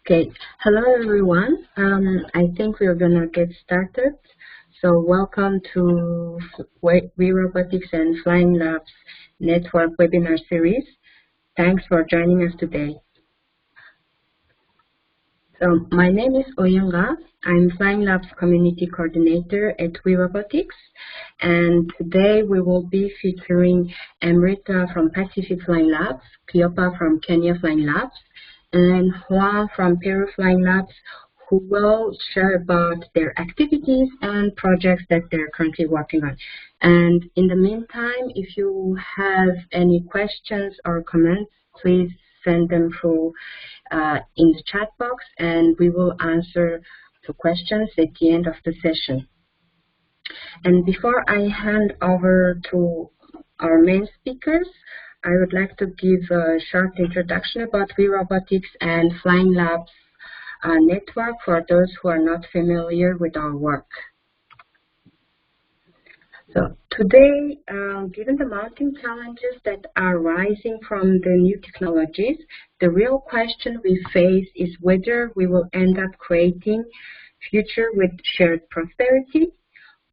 Okay, hello everyone. I think we're gonna get started. So welcome to WeRobotics and Flying Labs Network webinar series. Thanks for joining us today. So my name is Oyanga. I'm Flying Labs Community Coordinator at WeRobotics, and today we will be featuring Amrita from Pacific Flying Labs, Cleopa from Kenya Flying Labs, and Juan from Peru Flying Labs, who will share about their activities and projects that they're currently working on. And in the meantime, if you have any questions or comments, please send them through in the chat box, and we will answer the questions at the end of the session. And before I hand over to our main speakers, I would like to give a short introduction about WeRobotics and Flying Labs network for those who are not familiar with our work. So today, given the mounting challenges that are rising from the new technologies, the real question we face is whether we will end up creating future with shared prosperity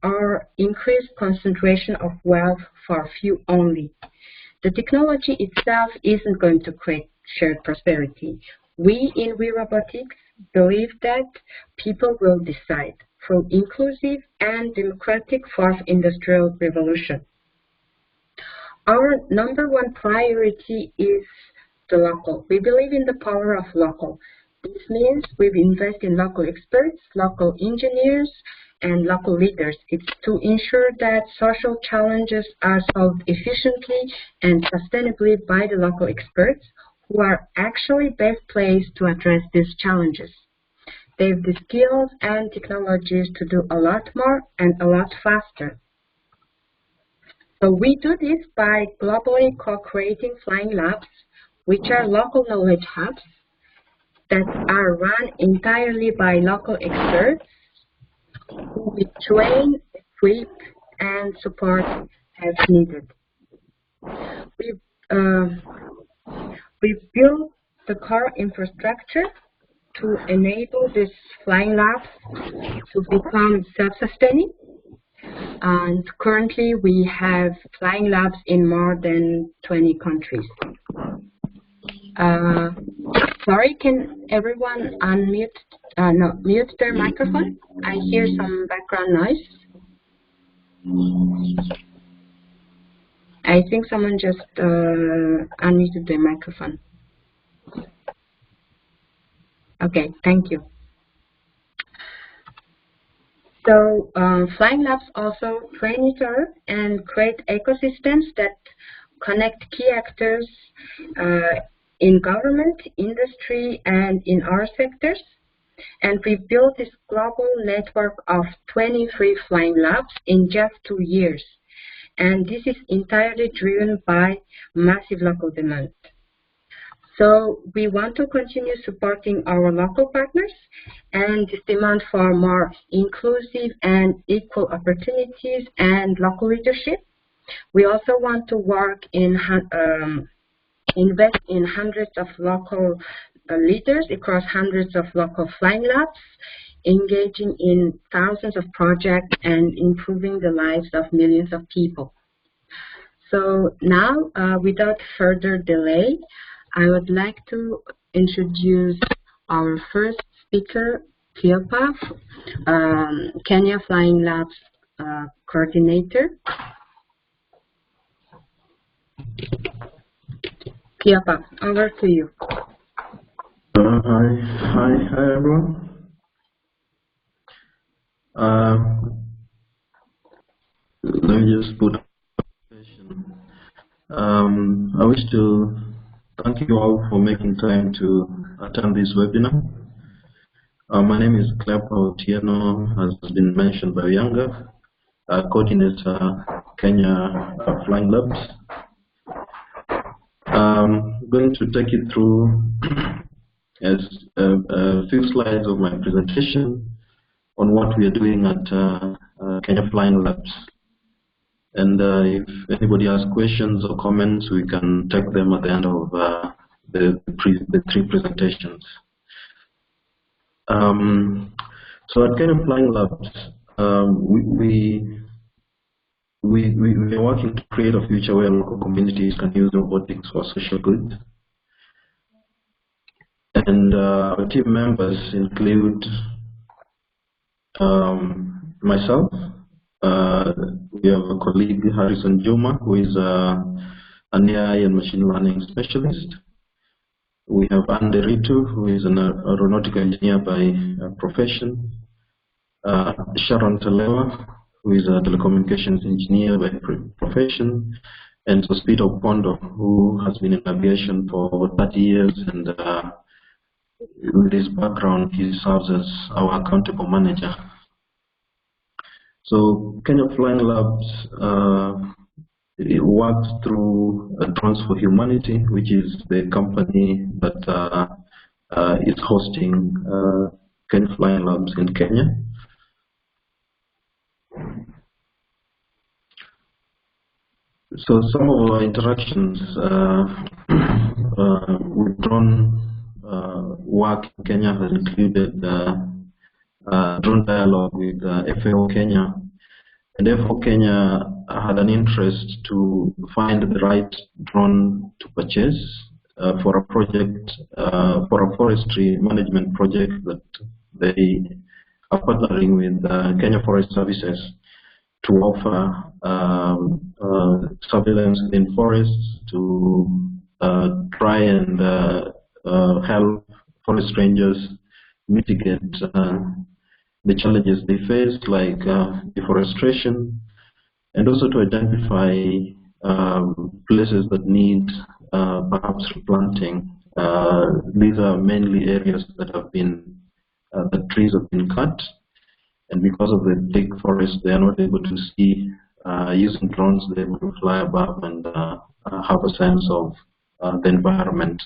or increased concentration of wealth for few only. The technology itself isn't going to create shared prosperity. We in WeRobotics believe that people will decide through inclusive and democratic fourth industrial revolution. Our #1 priority is the local. We believe in the power of local. This means we invest in local experts, local engineers, and local leaders. It's to ensure that social challenges are solved efficiently and sustainably by the local experts who are actually best placed to address these challenges. They have the skills and technologies to do a lot more and a lot faster. So we do this by globally co-creating flying labs, which are local knowledge hubs that are run entirely by local experts who we train, equip, and support as needed. We've built the core infrastructure to enable these flying labs to become self-sustaining. And currently we have flying labs in more than 20 countries. Sorry, can everyone unmute, mute their microphone? I hear some background noise. I think someone just unmuted their microphone. Okay, thank you. So Flying Labs also train each other and create ecosystems that connect key actors in government, industry, and in our sectors. And we've built this global network of 23 flying labs in just 2 years. And this is entirely driven by massive local demand. So we want to continue supporting our local partners and this demand for more inclusive and equal opportunities and local leadership. We also want to work in invest in hundreds of local leaders across hundreds of local flying labs, engaging in thousands of projects and improving the lives of millions of people. So now, without further delay, I would like to introduce our first speaker, Cleopa, Kenya Flying Labs Coordinator. Cleopa, over to you. Hi everyone. Let me just put I wish to thank you all for making time to attend this webinar. My name is Cleopa Otieno, as been mentioned by Oyanga, Coordinator, Kenya Flying Labs. I'm going to take you through a few slides of my presentation on what we are doing at Kenya Flying Labs. And if anybody has questions or comments, we can take them at the end of the three presentations. So at Kenya Flying Labs, we are working to create a future where local communities can use robotics for social good. And our team members include myself. We have a colleague, Harrison Juma, who is an AI and machine learning specialist. We have Andy Ritu, who is an aeronautical engineer by profession. Sharon Telewa, who is a telecommunications engineer by profession. And Mosquito, who has been in aviation for over 30 years, and with his background, he serves as our accountable manager. So Kenya Flying Labs it works through Drones for Humanity, which is the company that is hosting Kenya Flying Labs in Kenya. So some of our interactions with drone work in Kenya has included drone dialogue with FAO Kenya. And FAO Kenya had an interest to find the right drone to purchase for a project, for a forestry management project that they are partnering with Kenya Forest Services to offer surveillance in forests to try and help forest rangers mitigate the challenges they face, like deforestation, and also to identify places that need perhaps replanting. These are mainly areas that have been, the trees have been cut, and because of the big forest, they are not able to see. Using drones, they're able to fly above and have a sense of the environment.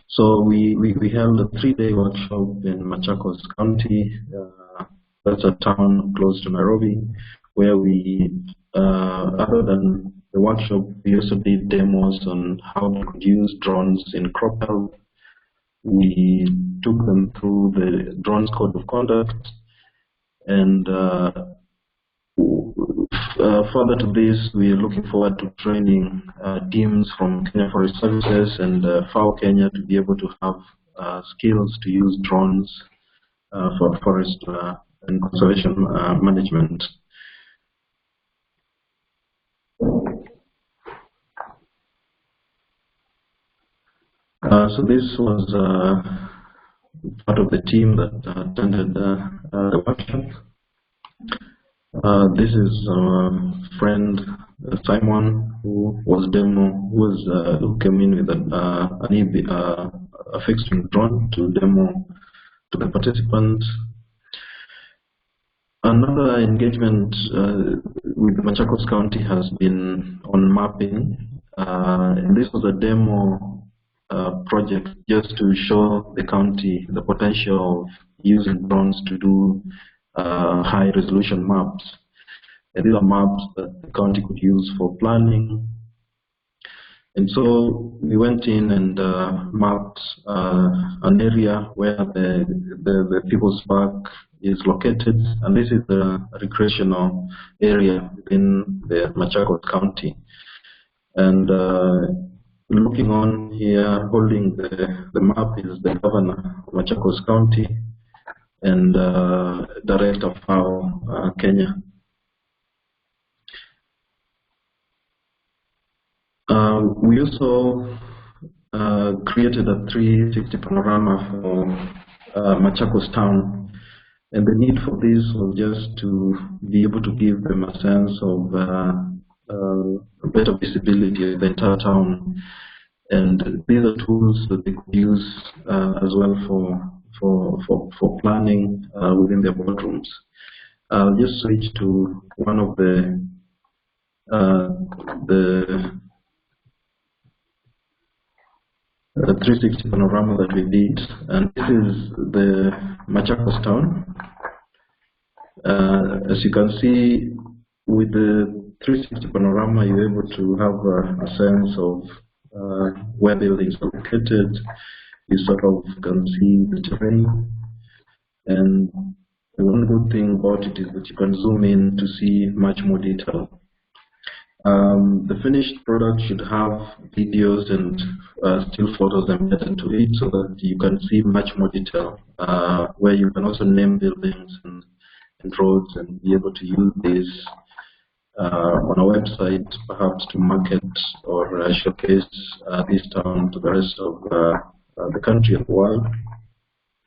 So we held a 3-day workshop in Machakos County, that's a town close to Nairobi, where we, other than the workshop, we also did demos on how we could use drones in crop health. We took them through the drones code of conduct, and further to this, we are looking forward to training teams from Kenya Forest Services and FAO Kenya to be able to have skills to use drones for forest and conservation management. So this was part of the team that attended the workshop. This is our friend Simon, who came in with a fixed wing drone to demo to the participants. Another engagement with Machakos County has been on mapping, and this was a demo project just to show the county the potential of using drones to do high resolution maps. And these are maps that the county could use for planning. And so we went in and mapped an area where the People's Park is located, and this is the recreational area within the Machakos County. And looking on here, holding the map is the governor of Machakos County and Director of FAO Kenya. We also created a 360 panorama for Machakos town, and the need for this was just to be able to give them a sense of better visibility of the entire town, and these are tools that they could use as well for planning within their boardrooms. I'll just switch to one of the 360 panorama that we did, and this is the Machakos town. As you can see, with the 360 panorama, you're able to have a sense of where buildings are located, you sort of can see the terrain. And the one good thing about it is that you can zoom in to see much more detail. The finished product should have videos and still photos embedded to it so that you can see much more detail, where you can also name buildings and roads and be able to use this on a website, perhaps to market or showcase this town to the rest of the country and the world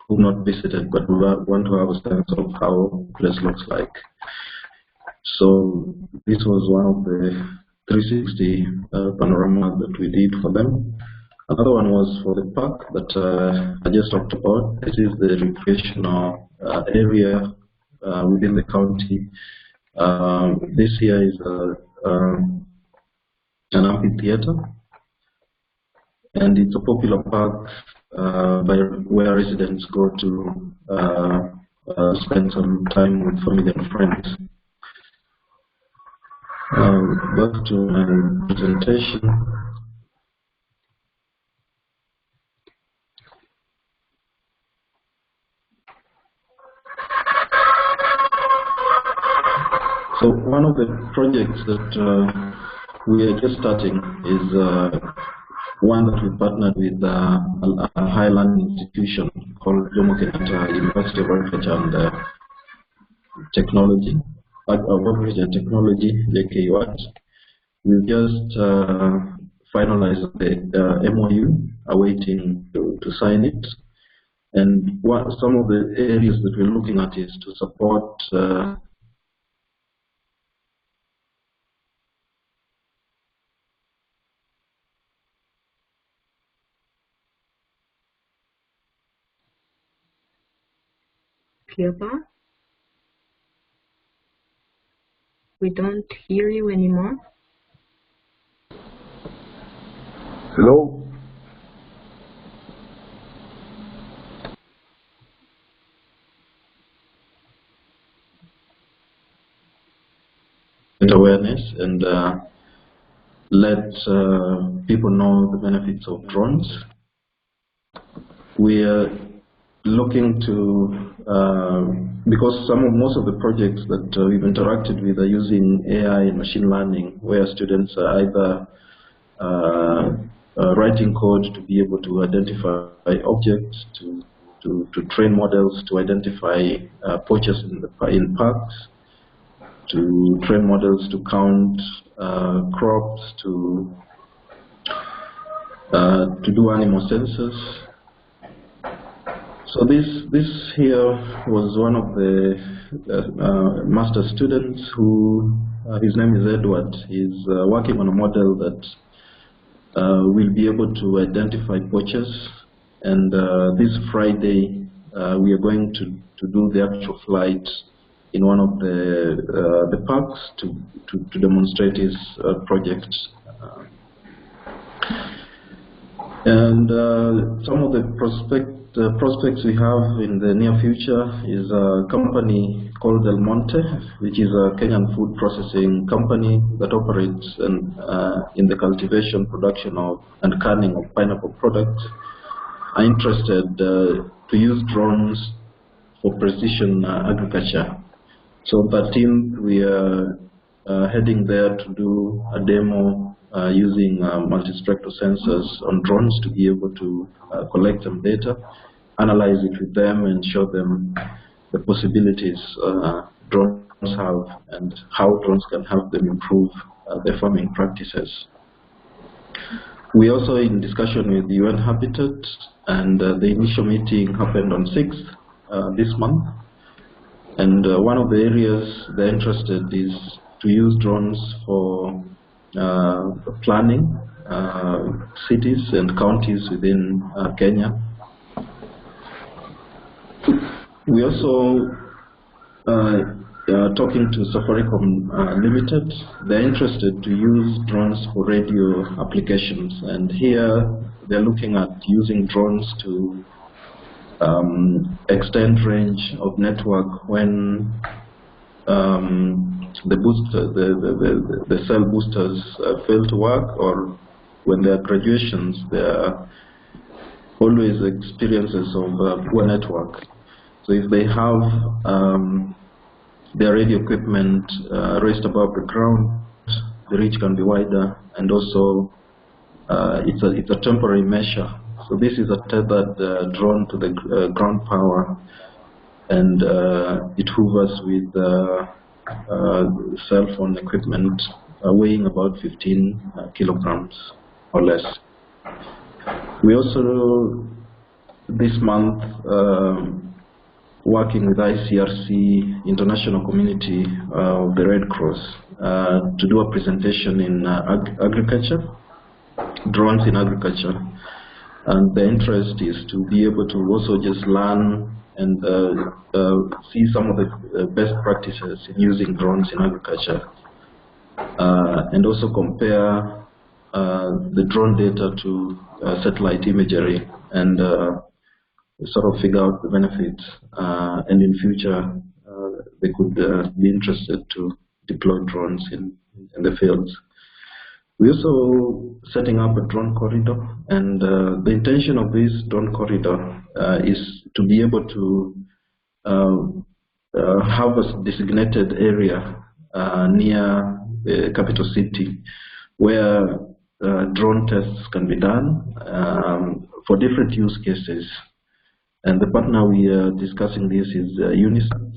who have not visited but who want to have a sense of how the place looks like. So this was one of the 360 panorama that we did for them. Another one was for the park that I just talked about. This is the recreational area within the county. This here is an amphitheater, and it's a popular park where residents go to spend some time with family and friends. Back to my presentation. So one of the projects that we are just starting is one that we partnered with a high-learning institution called Jomo Kenyatta University of Agriculture and Technology, Agriculture and Technology, JKUAT. We've just finalized the MOU, awaiting to sign it. And some of the areas that we're looking at is to support Cleopa, we don't hear you anymore. Hello? Awareness and let people know the benefits of drones. We are looking to, because most of the projects that we've interacted with are using AI and machine learning, where students are either writing code to be able to identify objects, to train models to identify poachers in parks, to train models to count crops, to do animal census. So this here was one of the master students who, his name is Edward. He's working on a model that will be able to identify poachers. And this Friday, we are going to do the actual flight in one of the parks to demonstrate his project. And some of the prospects we have in the near future is a company called Del Monte, which is a Kenyan food processing company that operates in the cultivation, production and canning of pineapple products, are interested to use drones for precision agriculture. So 13th, we are heading there to do a demo using multi-spectral sensors on drones to be able to collect some data, analyze it with them, and show them the possibilities drones have and how drones can help them improve their farming practices. We also in discussion with UN Habitat, and the initial meeting happened on 6th this month. And one of the areas they're interested is to use drones for planning cities and counties within Kenya. We also talking to Safaricom Limited. They're interested to use drones for radio applications, and here they're looking at using drones to extend range of network when the cell boosters fail to work, or when there are graduations, there are always experiences of poor network. So if they have their radio equipment raised above the ground, the reach can be wider, and also it's a temporary measure. So this is a tethered drone to the ground power, and it hovers with cell phone equipment weighing about 15 kilograms or less. We also, this month, working with ICRC, International Community of the Red Cross, to do a presentation in agriculture, drones in agriculture. And the interest is to be able to also just learn and see some of the best practices in using drones in agriculture, and also compare the drone data to satellite imagery, and sort of figure out the benefits, and in future they could be interested to deploy drones in the fields. We're also setting up a drone corridor, and the intention of this drone corridor is to be able to have a designated area near the capital city where drone tests can be done for different use cases. And the partner we are discussing this is UNICEF,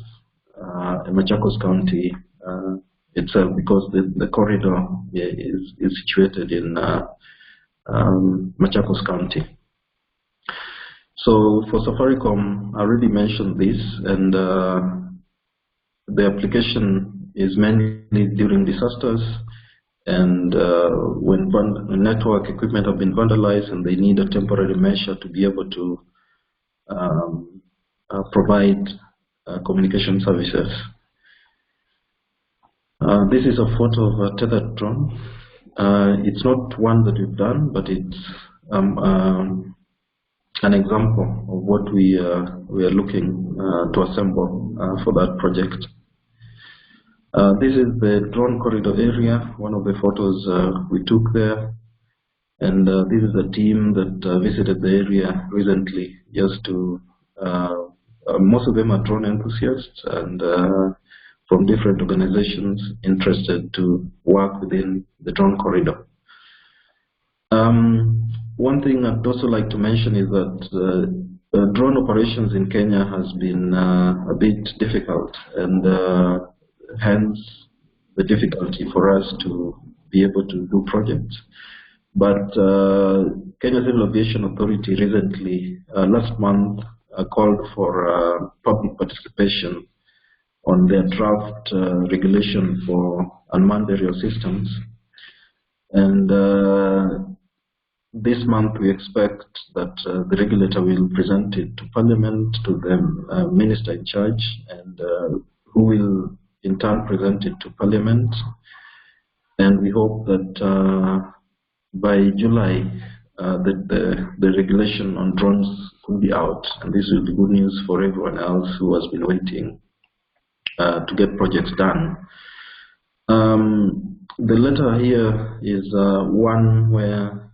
Machakos County itself, because the corridor is situated in Machakos County. So for Safaricom, I already mentioned this, and the application is mainly during disasters, and when network equipment have been vandalized and they need a temporary measure to be able to provide communication services. This is a photo of a tethered drone. It's not one that we've done, but it's an example of what we are looking to assemble for that project. This is the drone corridor area, one of the photos we took there. And this is a team that visited the area recently, just to, most of them are drone enthusiasts and from different organizations interested to work within the drone corridor. One thing I'd also like to mention is that drone operations in Kenya has been a bit difficult, and hence the difficulty for us to be able to do projects. But Kenya Civil Aviation Authority recently, last month, called for public participation on their draft regulation for unmanned aerial systems. And this month we expect that the regulator will present it to Parliament, to the minister in charge, and who will in turn present it to Parliament. And we hope that by July, the regulation on drones could be out, and this will be good news for everyone else who has been waiting to get projects done. The letter here is one where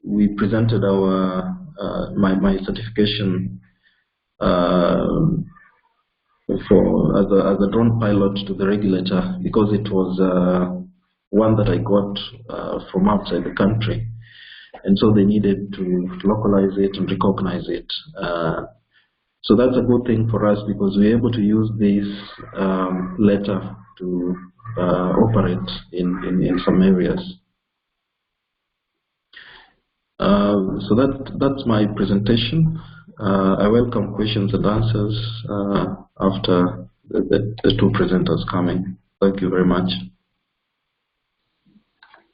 we presented our my certification for as a drone pilot to the regulator, because it was one that I got from outside the country, and so they needed to localize it and recognize it. So that's a good thing for us, because we're able to use this letter to operate in some areas. So that's my presentation. I welcome questions and answers after the two presenters coming. Thank you very much.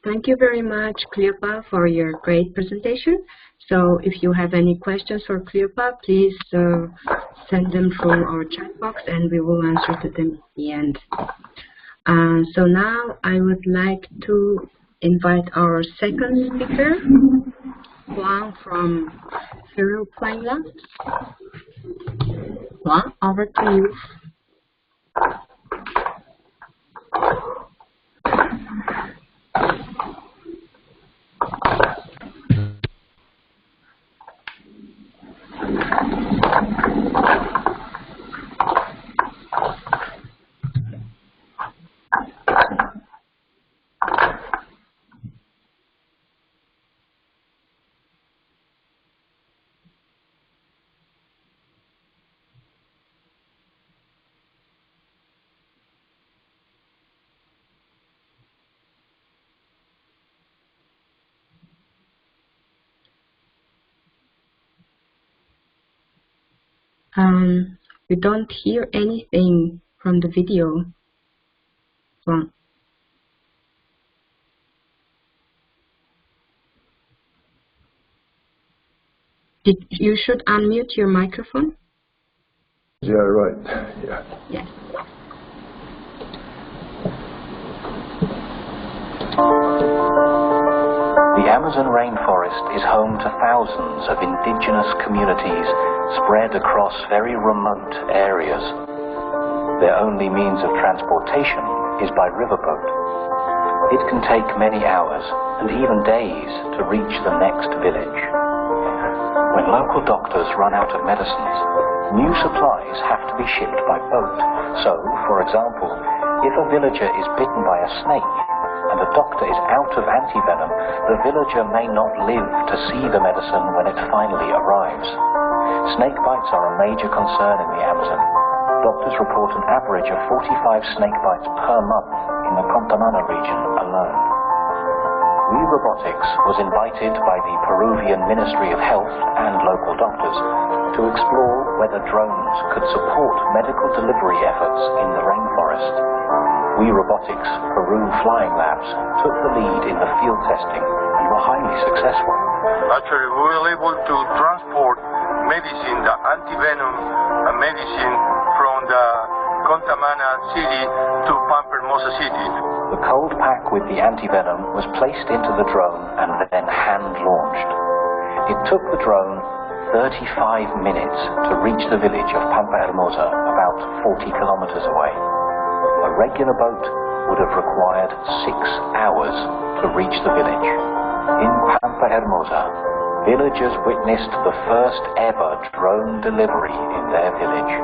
Thank you very much, Cleopa, for your great presentation. So if you have any questions for Cleopa, please send them through our chat box and we will answer to them at the end. So now I would like to invite our second speaker, Juan from Peru Flying Labs. Juan, over to you. We don't hear anything from the video. Juan. You should unmute your microphone. Yeah, right. Yeah. Yes. The Amazon rainforest is home to thousands of indigenous communities spread across very remote areas. Their only means of transportation is by riverboat. It can take many hours and even days to reach the next village. When local doctors run out of medicines, new supplies have to be shipped by boat. So, for example, if a villager is bitten by a snake and a doctor is out of antivenom, the villager may not live to see the medicine when it finally arrives. Snake bites are a major concern in the Amazon. Doctors report an average of 45 snake bites per month in the Contamana region alone. WeRobotics was invited by the Peruvian Ministry of Health and local doctors to explore whether drones could support medical delivery efforts in the rainforest. WeRobotics Peru Flying Labs took the lead in the field testing and were highly successful. Actually, we were able to transport medicine, the antivenom medicine, from the Contamana city to Pampermosa city. The cold pack with the antivenom was placed into the drone and then hand-launched. It took the drone 35 minutes to reach the village of Pampa Hermosa, about 40 kilometers away. A regular boat would have required 6 hours to reach the village. In Pampa Hermosa, villagers witnessed the first ever drone delivery in their village.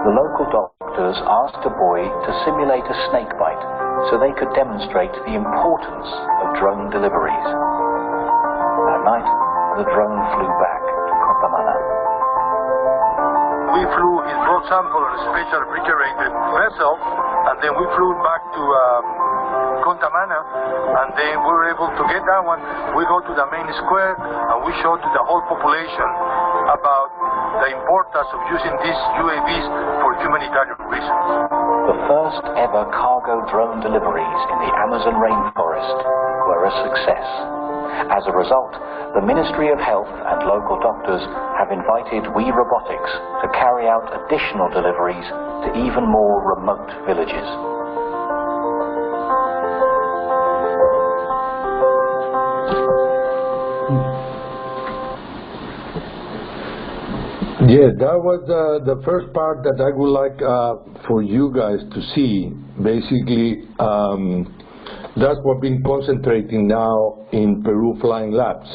The local doctors asked a boy to simulate a snake bite so they could demonstrate the importance of drone deliveries. That night, the drone flew back to Contamana. We flew his blood sample on a special refrigerated vessel, and then we flew back to Contamana, and then we were able to get that one. We go to the main square, and we show to the whole population about the importance of using these UAVs for humanitarian reasons. The first ever cargo drone deliveries in the Amazon rainforest were a success. As a result, the Ministry of Health and local doctors have invited WeRobotics to carry out additional deliveries to even more remote villages. Yeah, that was the first part that I would like for you guys to see. Basically, that's what we've been concentrating now in Peru Flying Labs.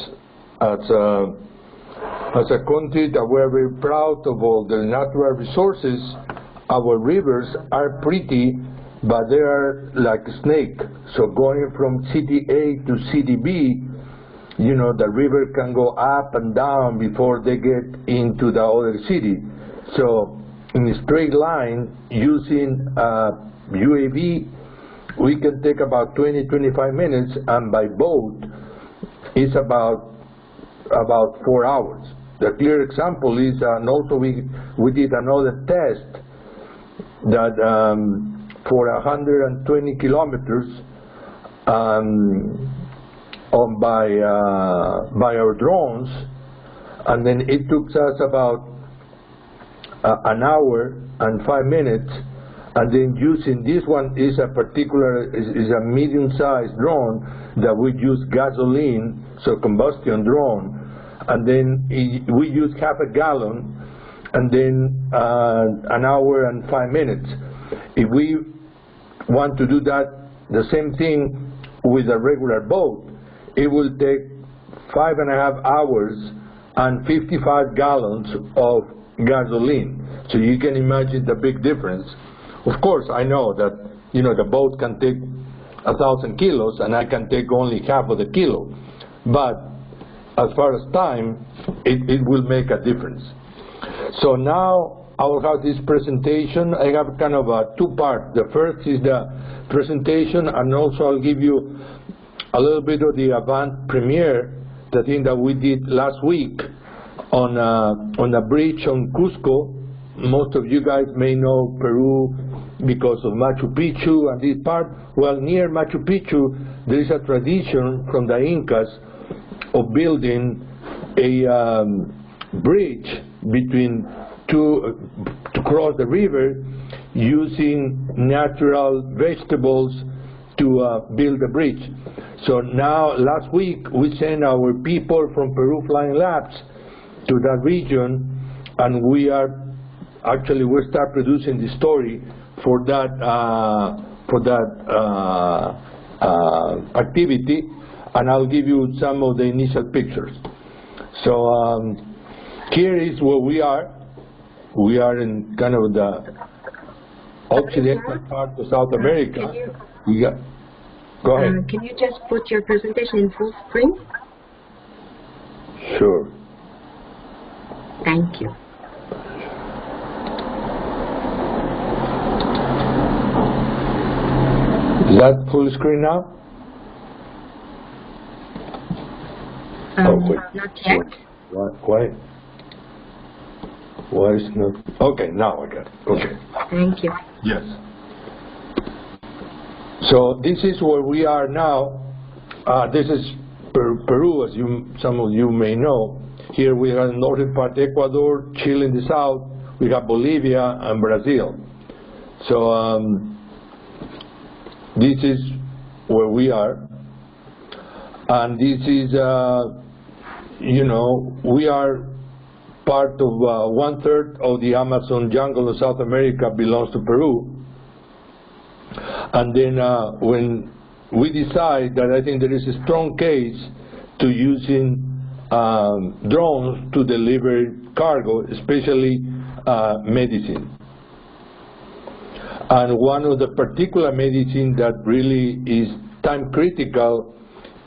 As a country that we're very proud of all the natural resources, our rivers are pretty, but they are like a snake. So going from city A to city B, you know, the river can go up and down before they get into the other city. So in a straight line, using UAV, we can take about 20-25 minutes, and by boat, it's about 4 hours. The clear example is, and also we did another test that for 120 kilometers by our drones, and then it took us about an hour and 5 minutes, and then using this one is a medium-sized drone that we use gasoline, so combustion drone, and then we use half a gallon, and then an hour and 5 minutes. If we want to do that, the same thing with a regular boat, it will take 5.5 hours and 55 gallons of gasoline. So you can imagine the big difference. Of course, I know that, you know, the boat can take 1,000 kilos and I can take only half of the kilo. But as far as time, it will make a difference. So now I will have this presentation. I have kind of a two-part. The first is the presentation, and also I'll give you a little bit of the avant premiere, the thing that we did last week on a bridge on Cusco. Most of you guys may know Peru because of Machu Picchu and this part. Well, near Machu Picchu, there is a tradition from the Incas of building a bridge between to cross the river using natural vegetables to build the bridge. So now, last week, we sent our people from Peru Flying Labs to that region, and we start producing the story for that activity, and I'll give you some of the initial pictures. So here is where we are. We are in kind of the occidental part of South America. Go ahead. Can you just put your presentation in full screen? Sure. Thank you. Is that full screen now? Wait. Not yet. Why is not? Okay, now I got it. Okay. Thank you. Yes. So this is where we are now. This is Peru, as some of you may know. Here we have northern part Ecuador, Chile in the south. We have Bolivia and Brazil. So this is where we are, and this is we are part of 1/3 of the Amazon jungle of South America belongs to Peru. And then when we decide that I think there is a strong case to using drones to deliver cargo, especially medicine. And one of the particular medicine that really is time critical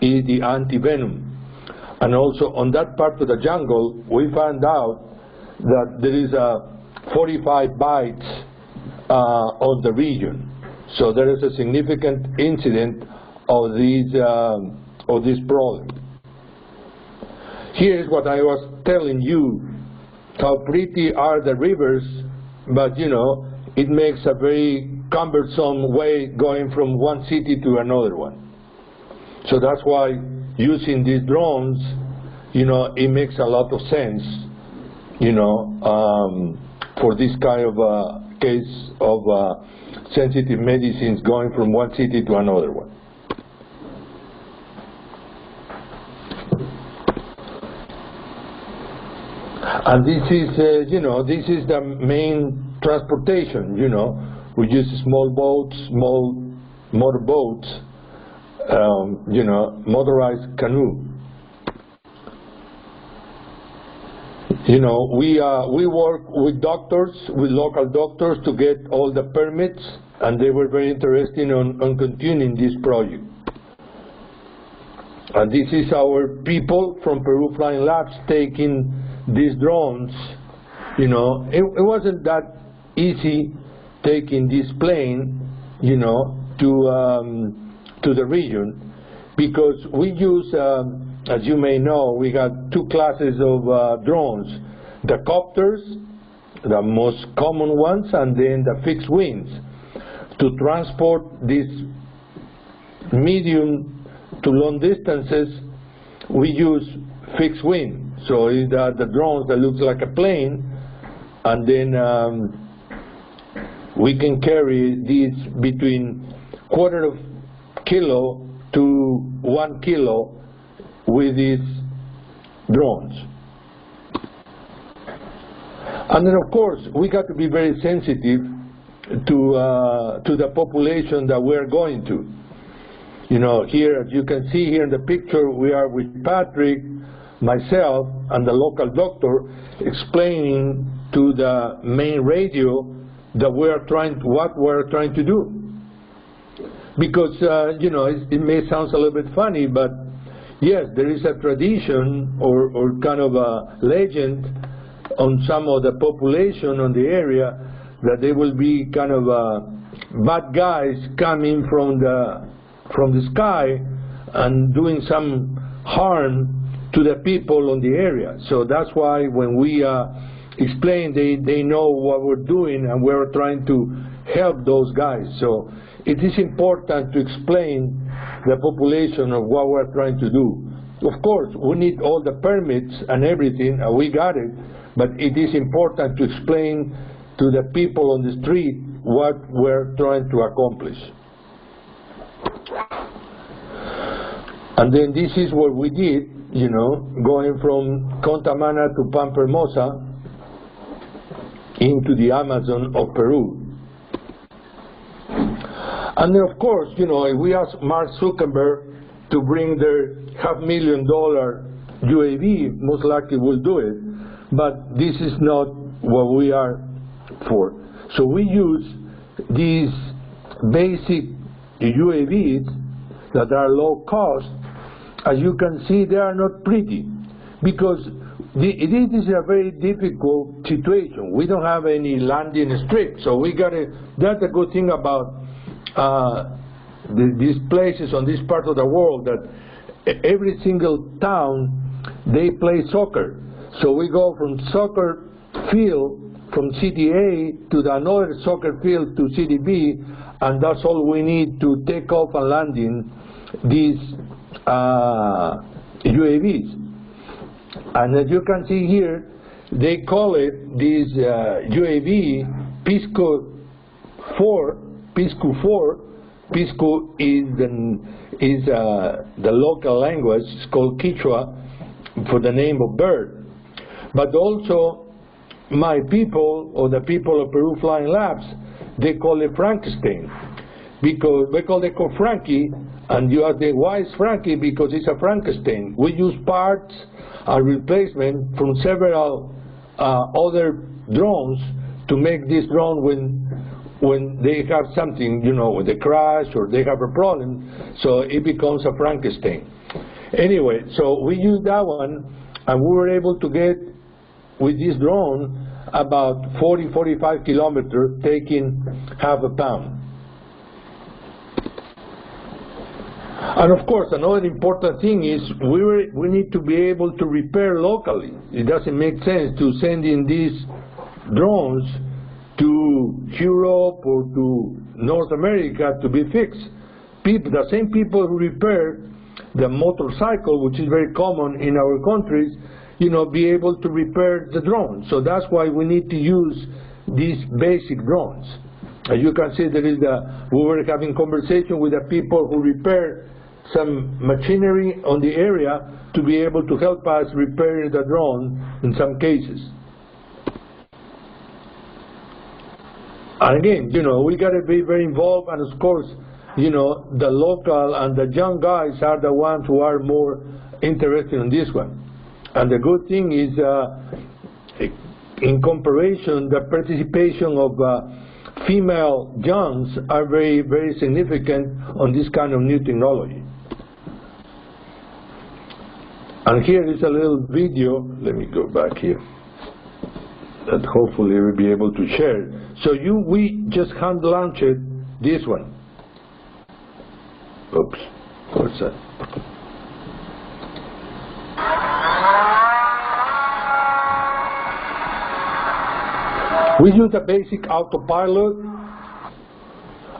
is the anti-venom. And also on that part of the jungle, we found out that there is 45 bites on the region. So there is a significant incident of this problem. Here's what I was telling you, how pretty are the rivers, but it makes a very cumbersome way going from one city to another one. So that's why using these drones, it makes a lot of sense, for this kind of case of sensitive medicines going from one city to another one. And this is, this is the main transportation. We use small boats, small motorboats, motorized canoe. We work with doctors, with local doctors, to get all the permits, and they were very interested on continuing this project. And this is our people from Peru Flying Labs taking these drones. It wasn't that easy taking this plane, to the region, because we use, as you may know, we got two classes of drones: the copters, the most common ones, and then the fixed wings. To transport these medium to long distances, we use fixed wing. So it's the drones that looks like a plane, and then we can carry these between 1/4 kilo to 1 kilo with these drones. And then of course we got to be very sensitive to the population that we're going to. Here, as you can see here in the picture, we are with Patrick, myself, and the local doctor, explaining to the main radio that what we're trying to do. Because it may sound a little bit funny, but yes, there is a tradition or kind of a legend on some of the population on the area that there will be kind of bad guys coming from the sky and doing some harm to the people on the area. So that's why when we explain, they know what we're doing, and we're trying to help those guys. So it is important to explain the population of what we're trying to do. Of course, we need all the permits and everything, and we got it, but it is important to explain to the people on the street what we're trying to accomplish. And then this is what we did, you know, going from Contamana to Pampermosa into the Amazon of Peru. And then, of course, you know, if we ask Mark Zuckerberg to bring their $500,000 UAV, most likely we'll do it. But this is not what we are for. So we use these basic UAVs that are low cost. As you can see, they are not pretty, because it is a very difficult situation. We don't have any landing strips, so we got to. That's a good thing about these places on this part of the world, that every single town they play soccer. So we go from soccer field from city A to another soccer field to city B, and that's all we need to take off and landing these UAVs. And as you can see here, they call it this UAV Pisco 4. Pisco 4. Pisco is the local language. It's called Quechua for the name of bird. But also, my people, or the people of Peru Flying Labs, they call it Frankenstein, because they call it Frankie. And you ask, why is Frankie? Because it's a Frankenstein. We use parts and replacement from several other drones to make this drone when they have something, you know, when they crash or they have a problem, so it becomes a Frankenstein. Anyway, so we used that one, and we were able to get, with this drone, about 40-45 kilometers, taking half a pound. And of course, another important thing is we need to be able to repair locally. It doesn't make sense to send in these drones to Europe or to North America to be fixed. The same people who repair the motorcycle, which is very common in our countries, you know, be able to repair the drone. So that's why we need to use these basic drones. As you can see, we were having conversation with the people who repair some machinery on the area to be able to help us repair the drone in some cases. And again, you know, we got to be very involved, and of course, you know, the local and the young guys are the ones who are more interested in this one. And the good thing is, in comparison, the participation of female youngs are very, very significant on this kind of new technology. And here is a little video. Let me go back here, that hopefully we'll be able to share. So we just hand launched this one. Oops, what's that? We use a basic autopilot,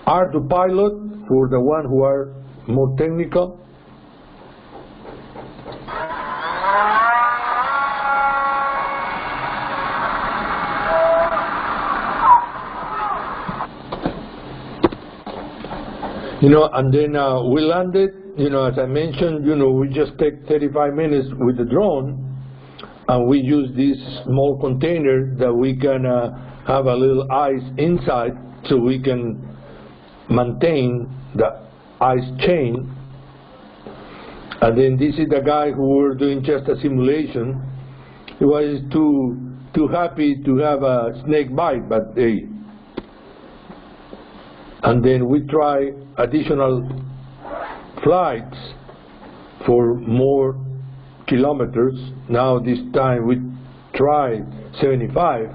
R2Pilot for the one who are more technical. You know, and then we landed, you know, as I mentioned, you know, we just take 35 minutes with the drone, and we use this small container that we can have a little ice inside, so we can maintain the ice chain. And then this is the guy who were doing just a simulation. He was too happy to have a snake bite, but hey. And then we try additional flights for more kilometers. Now this time we try 75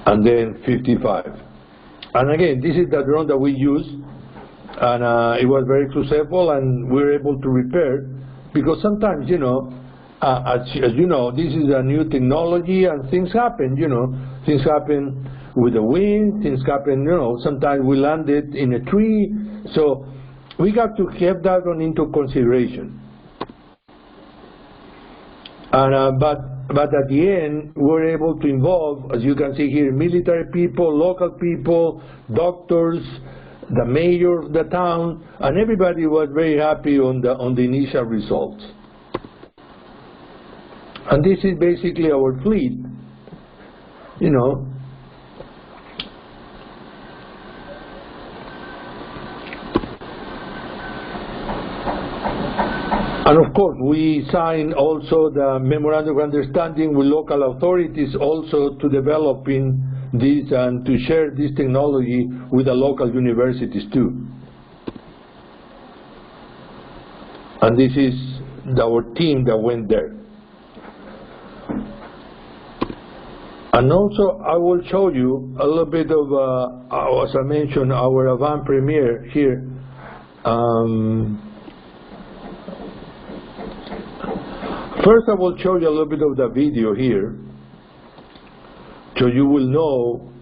and then 55. And again, this is the drone that we use, and it was very successful, and we were able to repair because sometimes, you know, as you know, this is a new technology and things happen, you know. Things happen with the wind, things happen, you know, sometimes we landed in a tree. So we got to have that one into consideration. And, but at the end, we're able to involve, as you can see here, military people, local people, doctors, the mayor of the town, and everybody was very happy on the initial results. And this is basically our fleet, you know. And of course, we signed also the memorandum of understanding with local authorities also to developing this and to share this technology with the local universities too. And this is our team that went there. And also, I will show you a little bit of, as I mentioned, our avant premiere here. First, I will show you a little bit of the video here, so you will know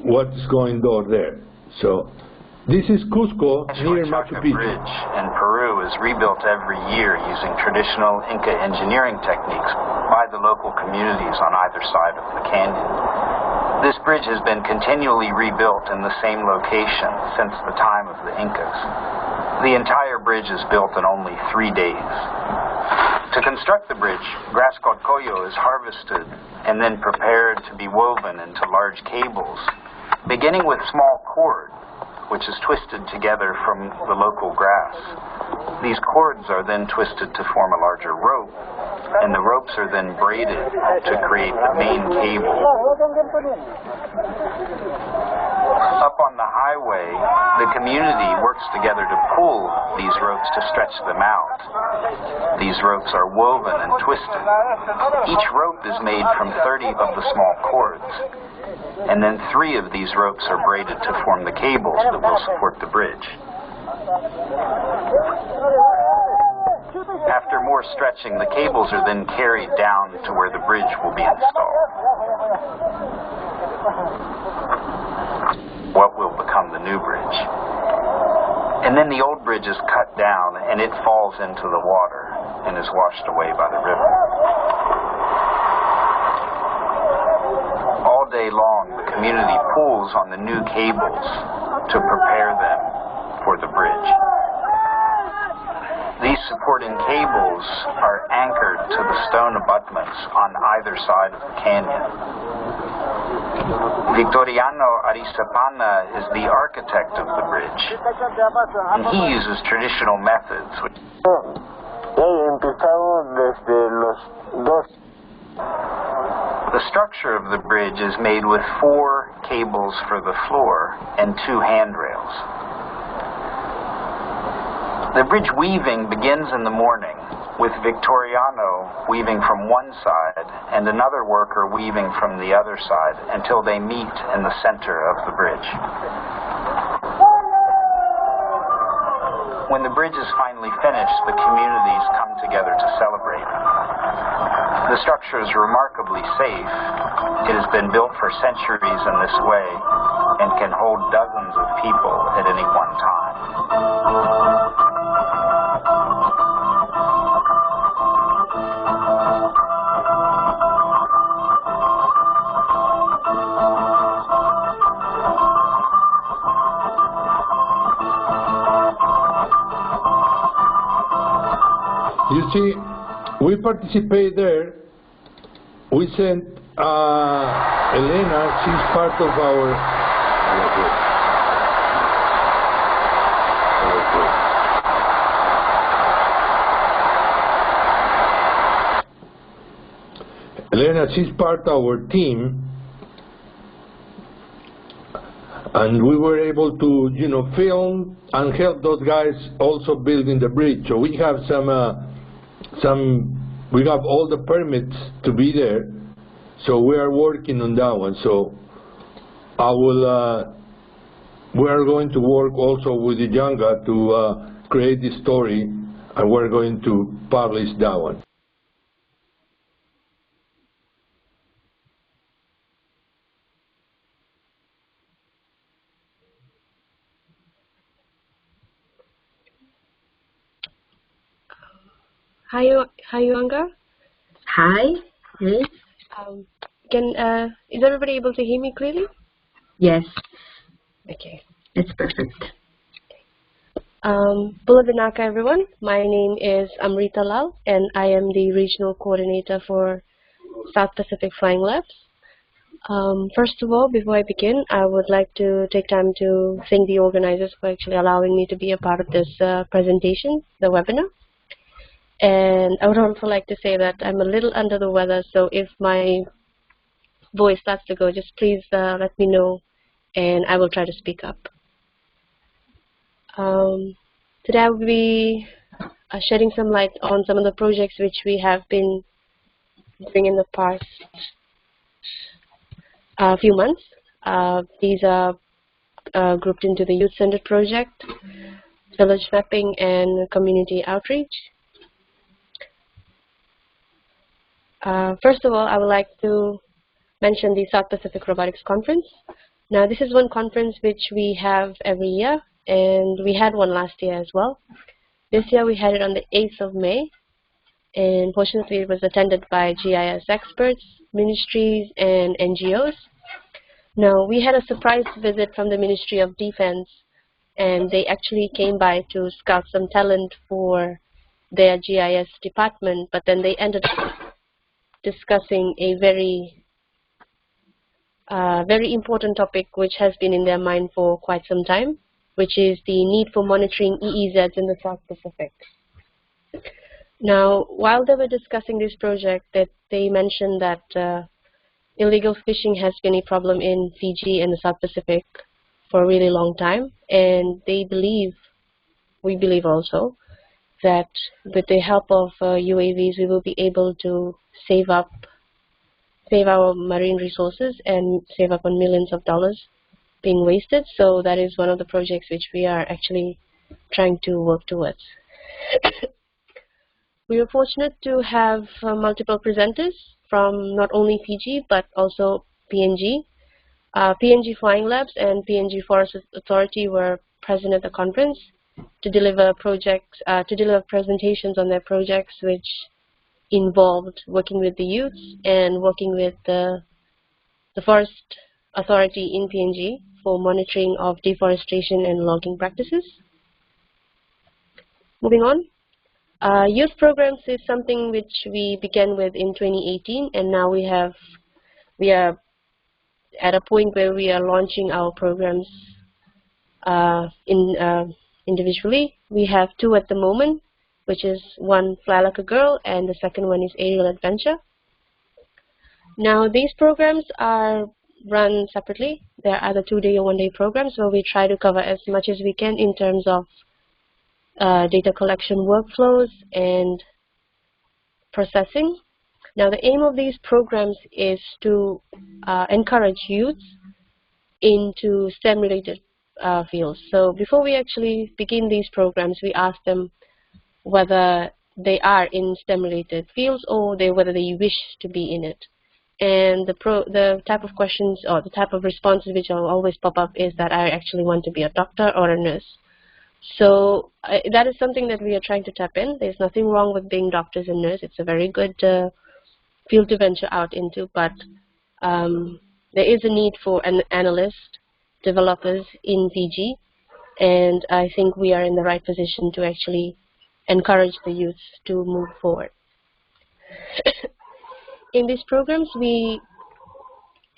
what's going on there. So, this is Cusco near Machu Picchu. Bridge in Peru is rebuilt every year using traditional Inca engineering techniques by the local communities on either side of the canyon. This bridge has been continually rebuilt in the same location since the time of the Incas. The entire bridge is built in only 3 days. To construct the bridge, grass called coyo is harvested and then prepared to be woven into large cables, beginning with small cord, which is twisted together from the local grass. These cords are then twisted to form a larger rope, and the ropes are then braided to create the main cable. Up on the highway, the community works together to pull these ropes to stretch them out. These ropes are woven and twisted. Each rope is made from 30 of the small cords, and then 3 of these ropes are braided to form the cables that will support the bridge. After more stretching, the cables are then carried down to where the bridge will be installed. What will become the new bridge. And then the old bridge is cut down and it falls into the water and is washed away by the river. All day long, the community pulls on the new cables to prepare them for the bridge. These supporting cables are anchored to the stone abutments on either side of the canyon. Victoriano Arizapana is the architect of the bridge, and he uses traditional methods. The structure of the bridge is made with 4 cables for the floor and 2 handrails. The bridge weaving begins in the morning, with Victoriano weaving from one side and another worker weaving from the other side until they meet in the center of the bridge. When the bridge is finally finished, the communities come together to celebrate. The structure is remarkably safe. It has been built for centuries in this way and can hold dozens of people at any one time. You see, we participate there. We sent Elena, she's part of our team, and we were able to, you know, film and help those guys also building the bridge. So we have we have all the permits to be there, so we are working on that one. So we are going to work also with the Janga to create this story and we're going to publish that one. Hi, Yuanga. Hi. Hey. Is everybody able to hear me clearly? Yes. Okay. It's perfect. Bulabinaka, everyone. My name is Amrita Lal, and I am the Regional Coordinator for South Pacific Flying Labs. First of all, before I begin, I would like to take time to thank the organizers for actually allowing me to be a part of this presentation, the webinar. And I would also like to say that I'm a little under the weather, so if my voice starts to go, just please let me know, and I will try to speak up. Today I will be shedding some light on some of the projects which we have been doing in the past few months. These are grouped into the youth-centered project, village mapping, and community outreach. First of all, I would like to mention the South Pacific Robotics Conference. Now, this is one conference which we have every year, and we had one last year as well. This year we had it on the 8th of May, and fortunately it was attended by GIS experts, ministries, and NGOs. Now, we had a surprise visit from the Ministry of Defense, and they actually came by to scout some talent for their GIS department, but then they ended up discussing a very important topic which has been in their mind for quite some time, which is the need for monitoring EEZs in the South Pacific. Now, while they were discussing this project, they mentioned that illegal fishing has been a problem in Fiji and the South Pacific for a really long time, and they believe, we believe also, that with the help of UAVs, we will be able to save our marine resources and save up on millions of dollars being wasted. So that is one of the projects which we are actually trying to work towards. We were fortunate to have multiple presenters from not only Fiji but also PNG. PNG Flying Labs and PNG Forest Authority were present at the conference to deliver presentations on their projects, which involved working with the youths and working with the Forest Authority in PNG for monitoring of deforestation and logging practices. Moving on. Youth programs is something which we began with in 2018, and now we are at a point where we are launching our programs individually. We have two at the moment, which is one Fly Like a Girl, and the second one is Aerial Adventure. Now, these programs are run separately. They're either 2-day or 1-day programs, where we try to cover as much as we can in terms of data collection workflows and processing. Now, the aim of these programs is to encourage youth into STEM-related fields. So before we actually begin these programs, we ask them whether they are in STEM-related fields or whether they wish to be in it. And the type of questions or the type of responses which will always pop up is that I actually want to be a doctor or a nurse. So that is something that we are trying to tap in. There's nothing wrong with being doctors and nurses. It's a very good field to venture out into, but there is a need for an analyst, developers in Fiji, and I think we are in the right position to actually encourage the youth to move forward. In these programs, we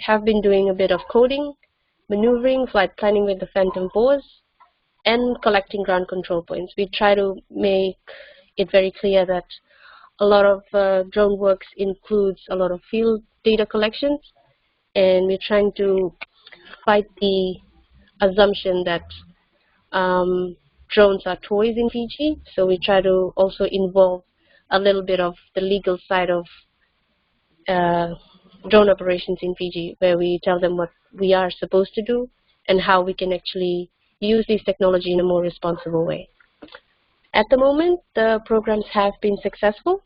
have been doing a bit of coding, maneuvering, flight planning with the phantom pose, and collecting ground control points. We try to make it very clear that a lot of drone works includes a lot of field data collections, and we're trying to fight the assumption that drones are toys in Fiji. So we try to also involve a little bit of the legal side of drone operations in Fiji, where we tell them what we are supposed to do and how we can actually use this technology in a more responsible way. At the moment, the programs have been successful,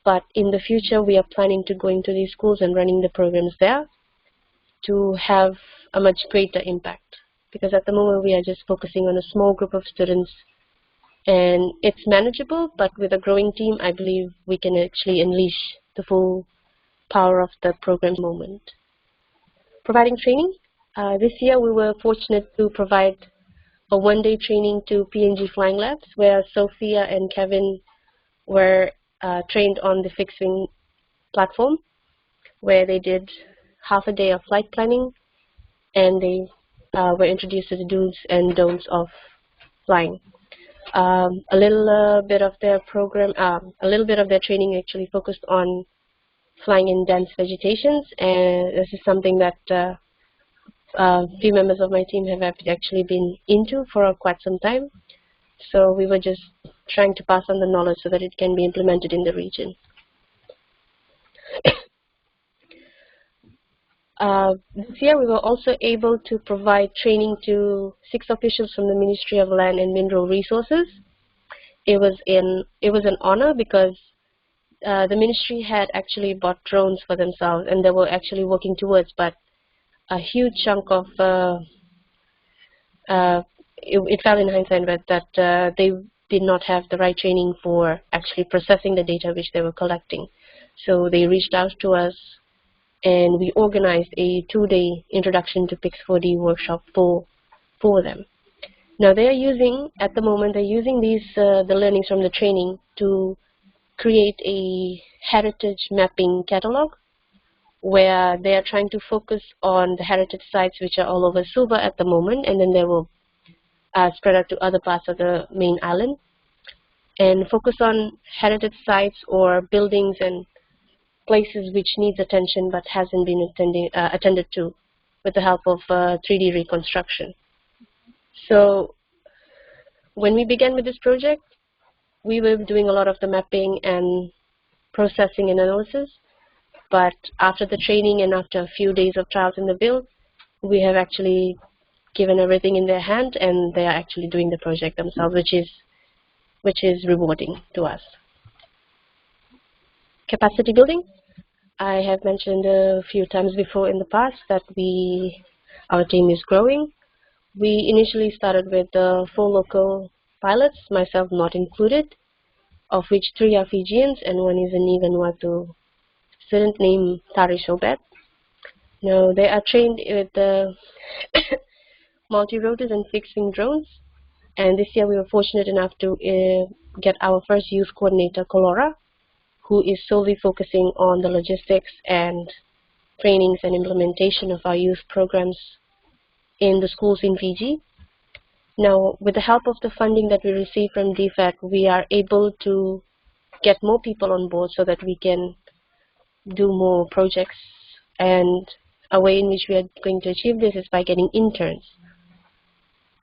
but in the future, we are planning to go into these schools and running the programs there to have a much greater impact. Because at the moment, we are just focusing on a small group of students, and it's manageable, but with a growing team, I believe we can actually unleash the full power of the program moment. Providing training. This year, we were fortunate to provide a one-day training to PNG Flying Labs, where Sophia and Kevin were trained on the fixed-wing platform, where they did half a day of flight planning, and they were introduced to the do's and don'ts of flying. A little bit of their program, a little bit of their training actually focused on flying in dense vegetations, and this is something that a few members of my team have actually been into for quite some time. So we were just trying to pass on the knowledge so that it can be implemented in the region. This year we were also able to provide training to 6 officials from the Ministry of Land and Mineral Resources. It was an honor because the ministry had actually bought drones for themselves, and they were actually working towards, but a huge chunk of it fell in hindsight, but that they did not have the right training for actually processing the data which they were collecting. So they reached out to us, and we organized a 2-day introduction to Pix4D workshop for them. Now they are using, at the moment, they're using these the learnings from the training to create a heritage mapping catalog, where they are trying to focus on the heritage sites which are all over Suva at the moment, and then they will spread out to other parts of the main island, and focus on heritage sites or buildings and places which needs attention but hasn't been attended to with the help of 3D reconstruction. So when we began with this project, we were doing a lot of the mapping and processing and analysis. But after the training and after a few days of trials in the field, we have actually given everything in their hand, and they are actually doing the project themselves, which is rewarding to us. Capacity building. I have mentioned a few times before in the past that our team is growing. We initially started with 4 local pilots, myself not included, of which 3 are Fijians and 1 is a Vanuatu student named Tari Shobet. Now they are trained with the multi-rotors and fixed-wing drones, and this year we were fortunate enough to get our first youth coordinator, Colora, who is solely focusing on the logistics and trainings and implementation of our youth programs in the schools in Fiji. Now, with the help of the funding that we receive from DFAT, we are able to get more people on board so that we can do more projects, and a way in which we are going to achieve this is by getting interns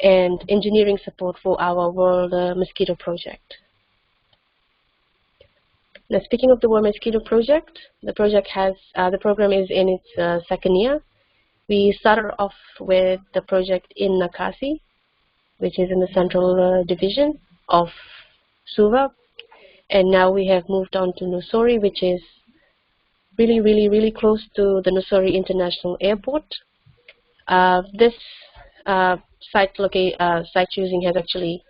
and engineering support for our World Mosquito project. Now, speaking of the World Mosquito project, the program is in its 2nd year. We started off with the project in Nakasi, which is in the central division of Suva, and now we have moved on to Nusori, which is really close to the Nusori International Airport. This site choosing has actually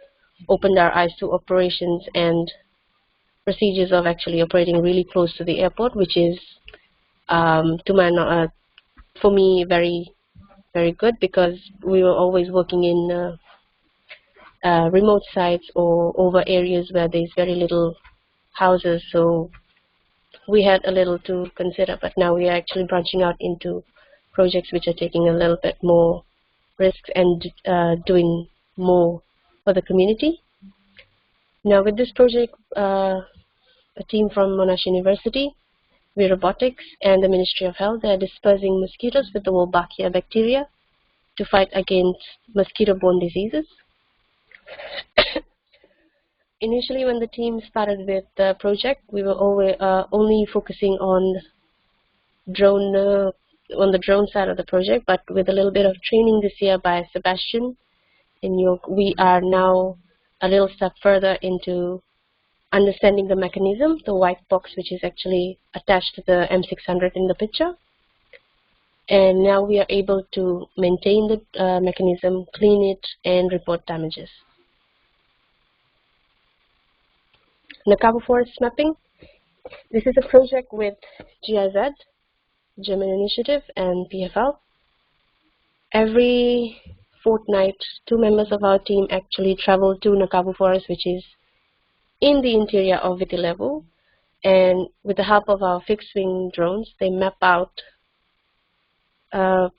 opened our eyes to operations and procedures of actually operating really close to the airport, which is, for me, very good, because we were always working in remote sites or over areas where there's very little houses, so we had a little to consider, but now we are actually branching out into projects which are taking a little bit more risks and doing more for the community. Now with this project, a team from Monash University, WeRobotics, and the Ministry of Health, they are dispersing mosquitoes with the Wolbachia bacteria to fight against mosquito-borne diseases. Initially, when the team started with the project, we were only focusing on the drone side of the project, but with a little bit of training this year by Sebastian in New York, we are now a little step further into understanding the mechanism, the white box which is actually attached to the M600 in the picture. And now we are able to maintain the mechanism, clean it, and report damages. Nakavu forest mapping. This is a project with GIZ, German Initiative, and PFL. Every fortnight, 2 members of our team actually travel to Nakavu forest, which is in the interior of Viti Levu, and with the help of our fixed-wing drones, they map out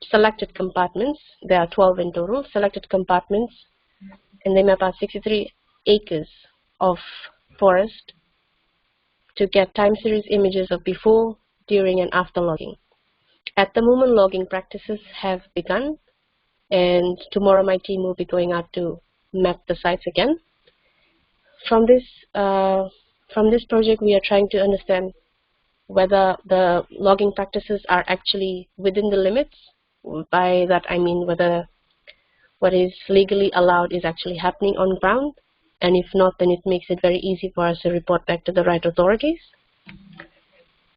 selected compartments. There are 12 in total, selected compartments, and they map out 63 acres of forest to get time series images of before, during, and after logging. At the moment, logging practices have begun, and tomorrow my team will be going out to map the sites again. From this project, we are trying to understand whether the logging practices are actually within the limits. By that I mean whether what is legally allowed is actually happening on ground, and if not, then it makes it very easy for us to report back to the right authorities.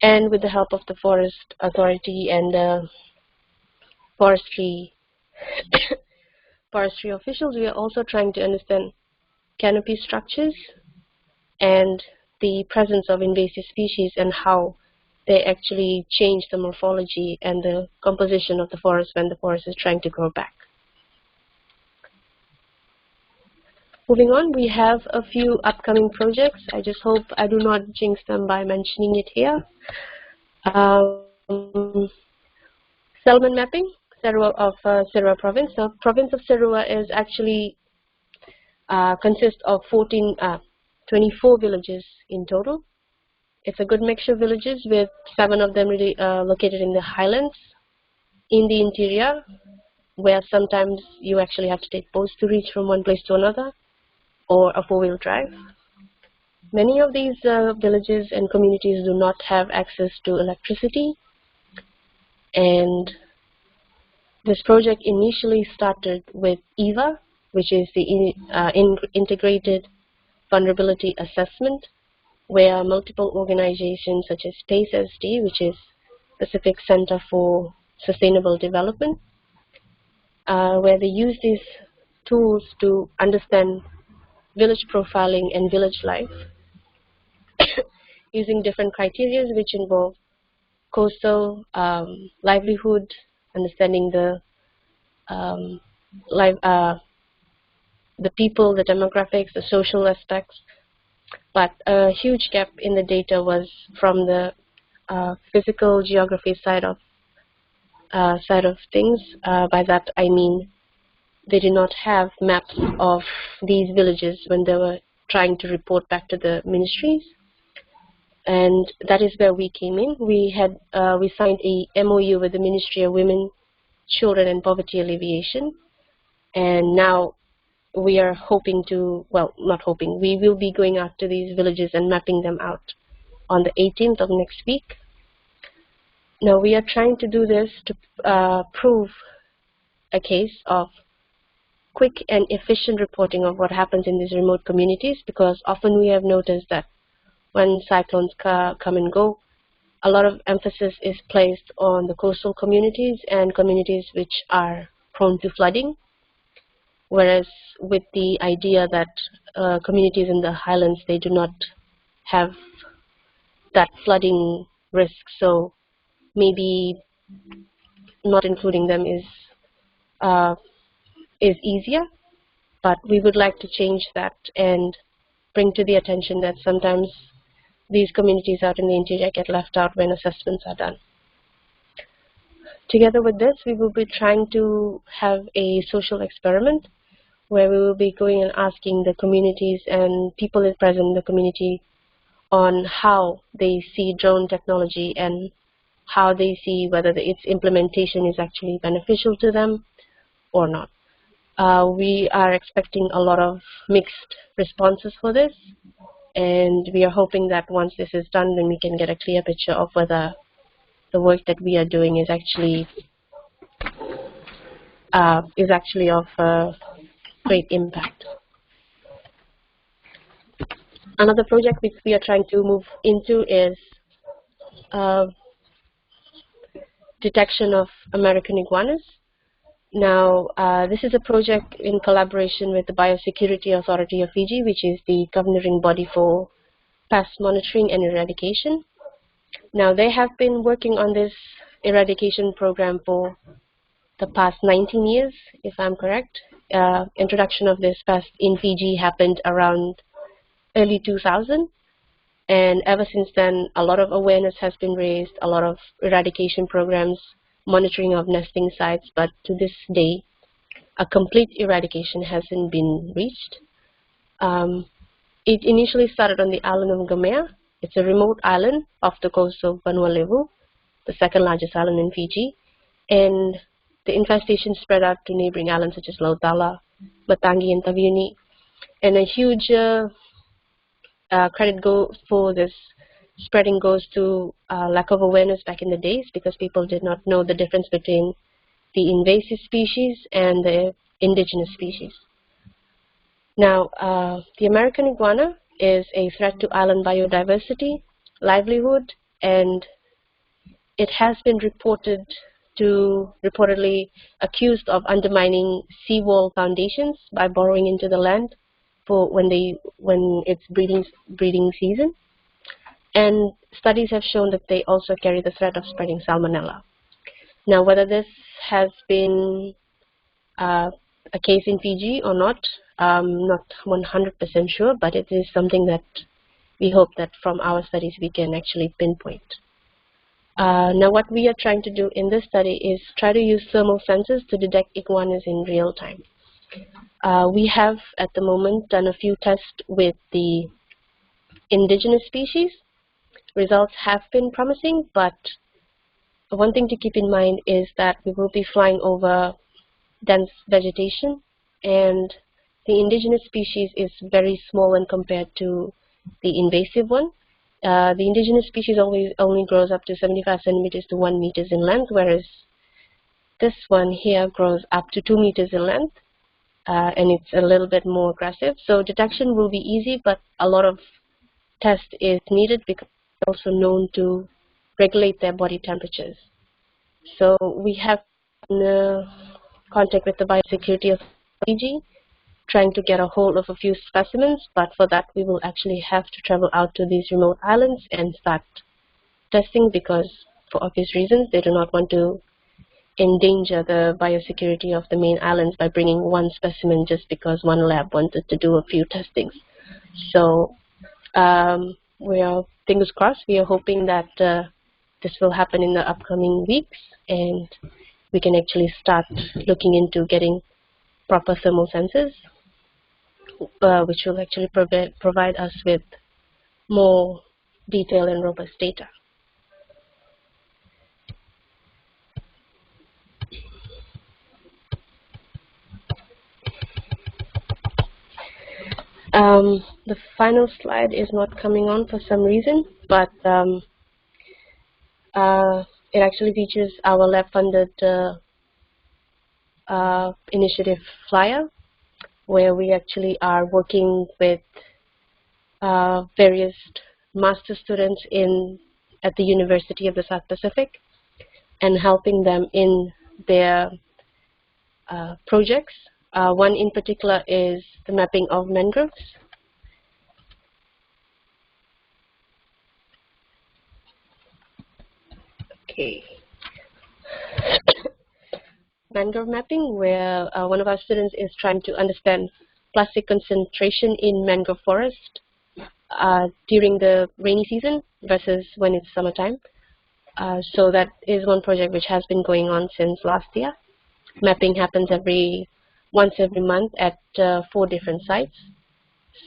And with the help of the forest authority and the forestry officials, we are also trying to understand canopy structures and the presence of invasive species and how they actually change the morphology and the composition of the forest when the forest is trying to grow back. Moving on, we have a few upcoming projects. I just hope I do not jinx them by mentioning it here. Settlement mapping, Serua of Serua province. The province of Serua is actually consists of 24 villages in total. It's a good mixture of villages, with 7 of them really located in the highlands, in the interior, where sometimes you actually have to take boats to reach from one place to another, or a 4-wheel drive. Many of these villages and communities do not have access to electricity, and this project initially started with EVA, which is the Integrated Vulnerability Assessment, where multiple organizations such as PACE-SD, which is Pacific Center for Sustainable Development, where they use these tools to understand village profiling and village life using different criteria which involve coastal livelihood, understanding the people, the demographics, the social aspects. But a huge gap in the data was from the physical geography side of things. By that I mean they did not have maps of these villages when they were trying to report back to the ministries, and that is where we came in. We signed a MOU with the Ministry of Women, Children and Poverty Alleviation, and now we are hoping to, well, not hoping, we will be going out to these villages and mapping them out on the 18th of next week. Now we are trying to do this to prove a case of quick and efficient reporting of what happens in these remote communities, because often we have noticed that when cyclones come and go, a lot of emphasis is placed on the coastal communities and communities which are prone to flooding, whereas with the idea that communities in the highlands, they do not have that flooding risk, so maybe not including them is easier. But we would like to change that and bring to the attention that sometimes these communities out in the interior get left out when assessments are done. Together with this, we will be trying to have a social experiment where we will be going and asking the communities and people present in the community on how they see drone technology and how they see whether its implementation is actually beneficial to them or not. We are expecting a lot of mixed responses for this, and we are hoping that once this is done, then we can get a clear picture of whether the work that we are doing is actually of great impact. Another project which we are trying to move into is detection of American iguanas. Now, this is a project in collaboration with the Biosecurity Authority of Fiji, which is the governing body for pest monitoring and eradication. Now, they have been working on this eradication program for the past 19 years, if I'm correct. Introduction of this pest in Fiji happened around early 2000, and ever since then, a lot of awareness has been raised, a lot of eradication programs, monitoring of nesting sites, but to this day, a complete eradication hasn't been reached. It initially started on the island of Gamea. It's a remote island off the coast of Vanuatu, the second largest island in Fiji, and the infestation spread out to neighboring islands such as Lautala, Batangi, and Taviuni. And a huge credit for this spreading goes to lack of awareness back in the days, because people did not know the difference between the invasive species and the indigenous species. Now, the American iguana is a threat to island biodiversity, livelihood, and it has been reportedly accused of undermining seawall foundations by burrowing into the land for when it's breeding season. And studies have shown that they also carry the threat of spreading salmonella. Now, whether this has been a case in Fiji or not, I'm not 100% sure, but it is something that we hope that from our studies we can actually pinpoint. Now, what we are trying to do in this study is try to use thermal sensors to detect iguanas in real time. We have, at the moment, done a few tests with the indigenous species. Results have been promising, but one thing to keep in mind is that we will be flying over dense vegetation, and the indigenous species is very small when compared to the invasive one. The indigenous species only grows up to 75 centimeters to 1 meters in length, whereas this one here grows up to 2 meters in length, and it's a little bit more aggressive. So detection will be easy, but a lot of test is needed because it's also known to regulate their body temperatures. So we have contact with the Biosecurity of Fiji, trying to get a hold of a few specimens, but for that we will actually have to travel out to these remote islands and start testing, because for obvious reasons they do not want to endanger the biosecurity of the main islands by bringing one specimen just because one lab wanted to do a few testings. So we are, fingers crossed, we are hoping that this will happen in the upcoming weeks, and we can actually start looking into getting proper thermal sensors, which will actually provide us with more detailed and robust data. The final slide is not coming on for some reason, but it actually features our lab-funded initiative flyer, where we actually are working with various master students at the University of the South Pacific and helping them in their projects. One in particular is the mapping of mangroves. Okay. Mangrove mapping, where one of our students is trying to understand plastic concentration in mangrove forest during the rainy season versus when it's summertime. So that is one project which has been going on since last year. Mapping happens once every month at 4 different sites.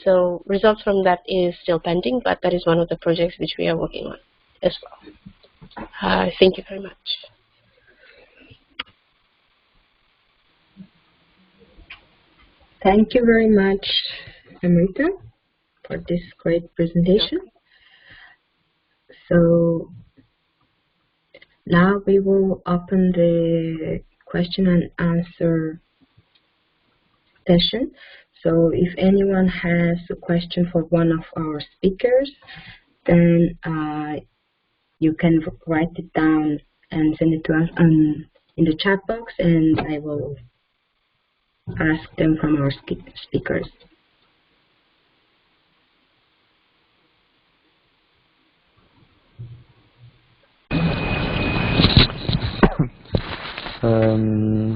So results from that is still pending, but that is one of the projects which we are working on as well. Thank you very much. Thank you very much, Amrita, for this great presentation. So now we will open the question and answer session. So if anyone has a question for one of our speakers, then you can write it down and send it to us in the chat box, and I will ask them from our speakers.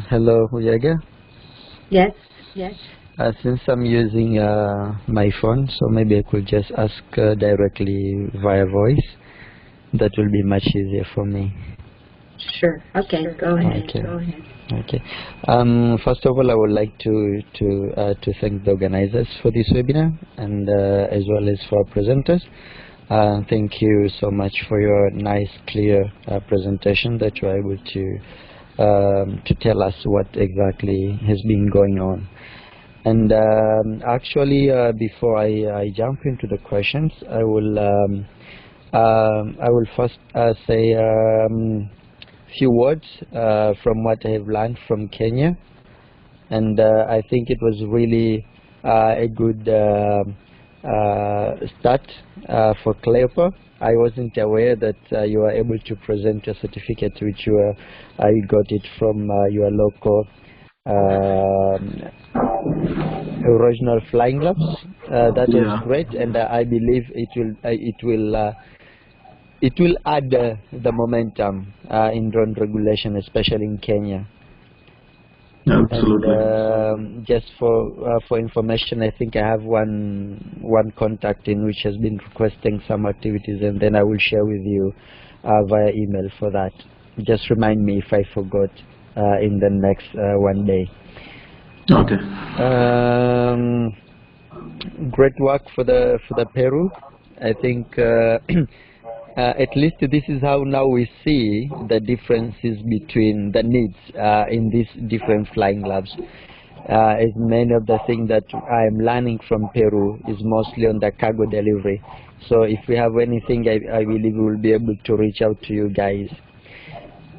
Hello, Uyaga. Yes, yes. Since I'm using my phone, so maybe I could just ask directly via voice. That will be much easier for me. Sure. Okay. Go ahead. Okay. Go ahead. Okay. First of all, I would like to thank the organizers for this webinar, and as well as for our presenters. Thank you so much for your nice, clear presentation that you are able to tell us what exactly has been going on. And actually, before I jump into the questions, I will first say few words from what I have learned from Kenya, and I think it was really a good start for Cleopa. I wasn't aware that you were able to present your certificate, which you got it from your local regional flying labs. That was great, and I believe it will add the momentum in drone regulation, especially in Kenya. Absolutely. And just for information, I think I have one contact in which has been requesting some activities, and then I will share with you via email for that. Just remind me if I forgot in the next one day. Okay. Great work for the Peru. I think at least this is how now we see the differences between the needs in these different flying labs. As many of the things that I am learning from Peru is mostly on the cargo delivery. So if we have anything, I believe we will be able to reach out to you guys.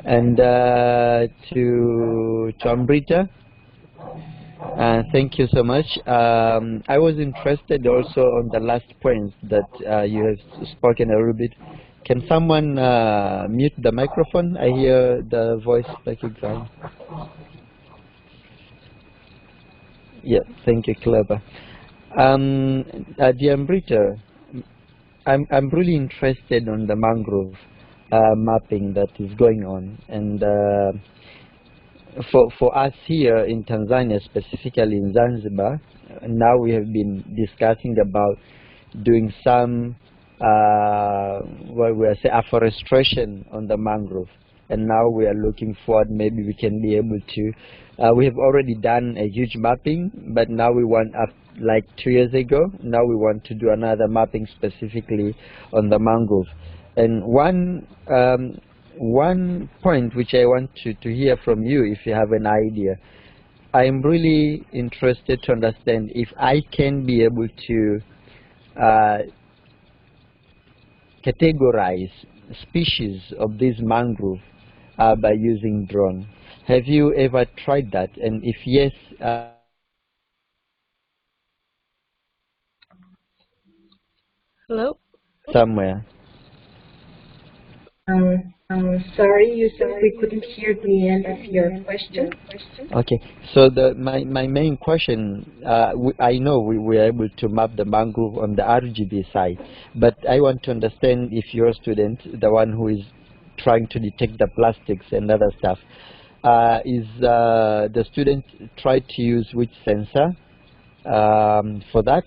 And to Amrita, thank you so much. I was interested also on the last point that you have spoken a little bit. Can someone mute the microphone? I hear the voice like exam. Yeah, thank you, Cleopa. Dear Amrita, I'm really interested on the mangrove mapping that is going on, and for us here in Tanzania, specifically in Zanzibar, now we have been discussing about doing some what we say afforestation on the mangrove, and now we are looking forward, maybe we can be able to we have already done a huge mapping, but now we want, like 2 years ago, now we want to do another mapping specifically on the mangrove. And one point which I want to hear from you, if you have an idea, I'm really interested to understand if I can be able to categorize species of this mangrove by using drone. Have you ever tried that? And if yes, Hello? somewhere. Sorry, Yusuf, we couldn't hear the end of your question. Okay, so my main question, I know we were able to map the mangrove on the RGB side, but I want to understand if your student, the one who is trying to detect the plastics and other stuff, is the student tried to use which sensor for that?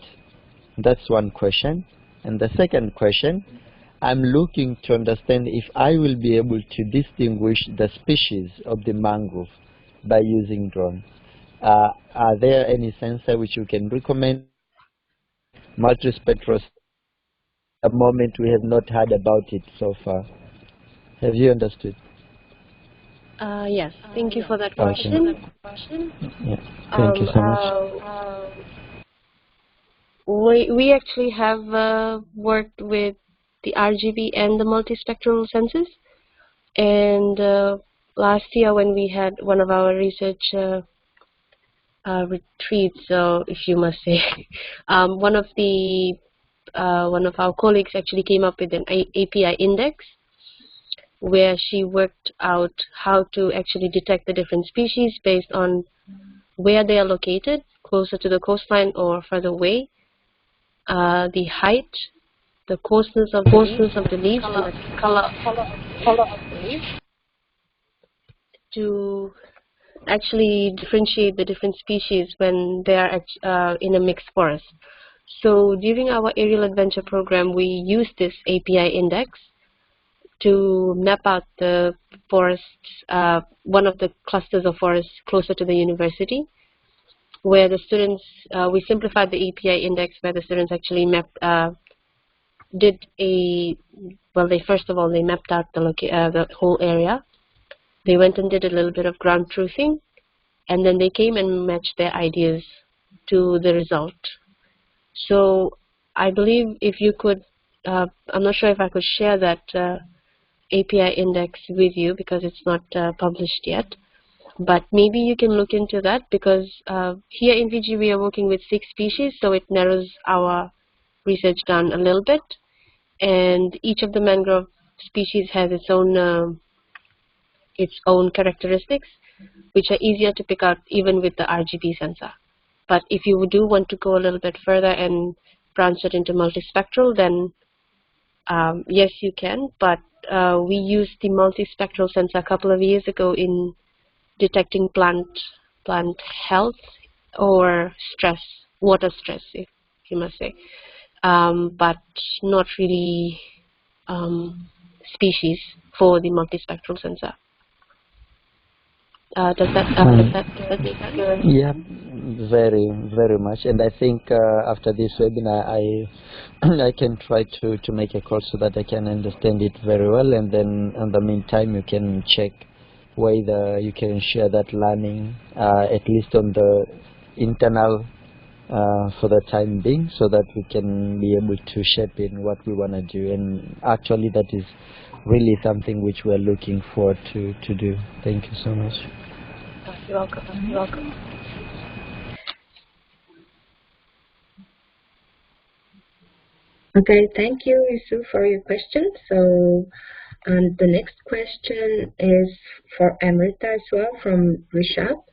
That's one question. And the second question, I'm looking to understand if I will be able to distinguish the species of the mangrove by using drone. Are there any sensor which you can recommend? Multispectral. At the moment we have not heard about it so far. Have you understood? Yes, thank you for that question. Okay. Yeah. Thank you so much. We actually have worked with the RGB and the multispectral sensors, and last year when we had one of our research retreat, so if you must say. One of our colleagues actually came up with an API index where she worked out how to actually detect the different species based on where they are located, closer to the coastline or further away, the height, the coarseness of the leaves, and the color of the leaves, to actually differentiate the different species when they are in a mixed forest. So during our aerial adventure program, we used this API index to map out the forests, one of the clusters of forests closer to the university, where the students, we simplified the API index where the students actually mapped, first of all, they mapped out the whole area. They went and did a little bit of ground truthing, and then they came and matched their ideas to the result. So I believe if you could, I'm not sure if I could share that API index with you because it's not published yet, but maybe you can look into that, because here in Fiji we are working with 6 species, so it narrows our research down a little bit, and each of the mangrove species has its own characteristics, which are easier to pick out even with the RGB sensor. But if you do want to go a little bit further and branch it into multispectral, then yes, you can. But we used the multispectral sensor a couple of years ago in detecting plant health or stress, water stress, if you must say, but not really species for the multispectral sensor. Does that make sense? Yeah, very much. And I think after this webinar, I can try to make a call so that I can understand it very well. And then in the meantime, you can check whether you can share that learning at least on the internal for the time being, so that we can be able to shape in what we want to do. And actually, that is really something which we're looking forward to do. Thank you so much. You're welcome. You're welcome. Okay, thank you, Isu, for your question. So the next question is for Amrita as well from Rishabh.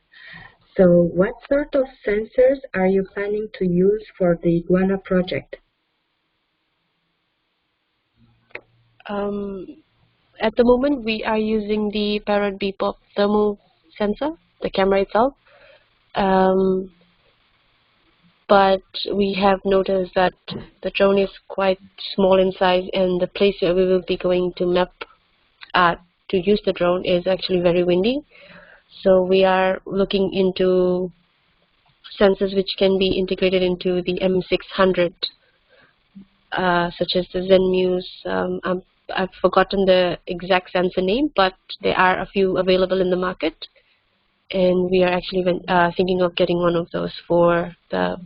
So what sort of sensors are you planning to use for the Iguana project? At the moment, we are using the Parrot Bebop thermal sensor, the camera itself. But we have noticed that the drone is quite small in size, and the place where we will be going to map to use the drone is actually very windy. So we are looking into sensors which can be integrated into the M600, such as the ZenMuse. I've forgotten the exact sensor name, but there are a few available in the market, and we are actually thinking of getting one of those for the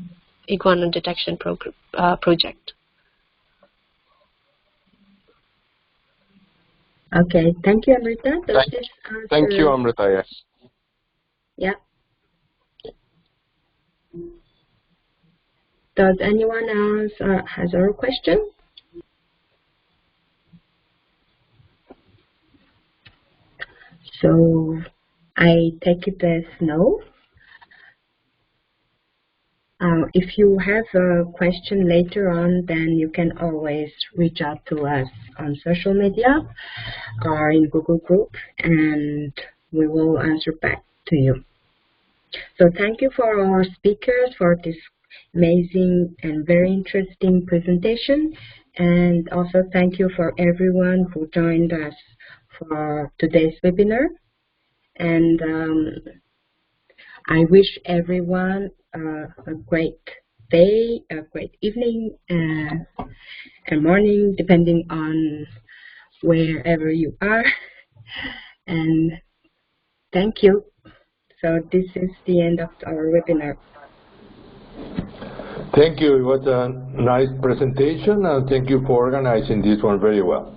Iguana detection project. Okay, thank you, Amrita. Thank you, Amrita. Yes. Yeah. Does anyone else has a question? So I take it as no. If you have a question later on, then you can always reach out to us on social media or in Google Group, and we will answer back to you. So thank you for our speakers for this amazing and very interesting presentation, and also thank you for everyone who joined us for today's webinar. And I wish everyone a great day, a great evening, and morning, depending on wherever you are. And thank you. So this is the end of our webinar. Thank you. It was a nice presentation, and thank you for organizing this one very well.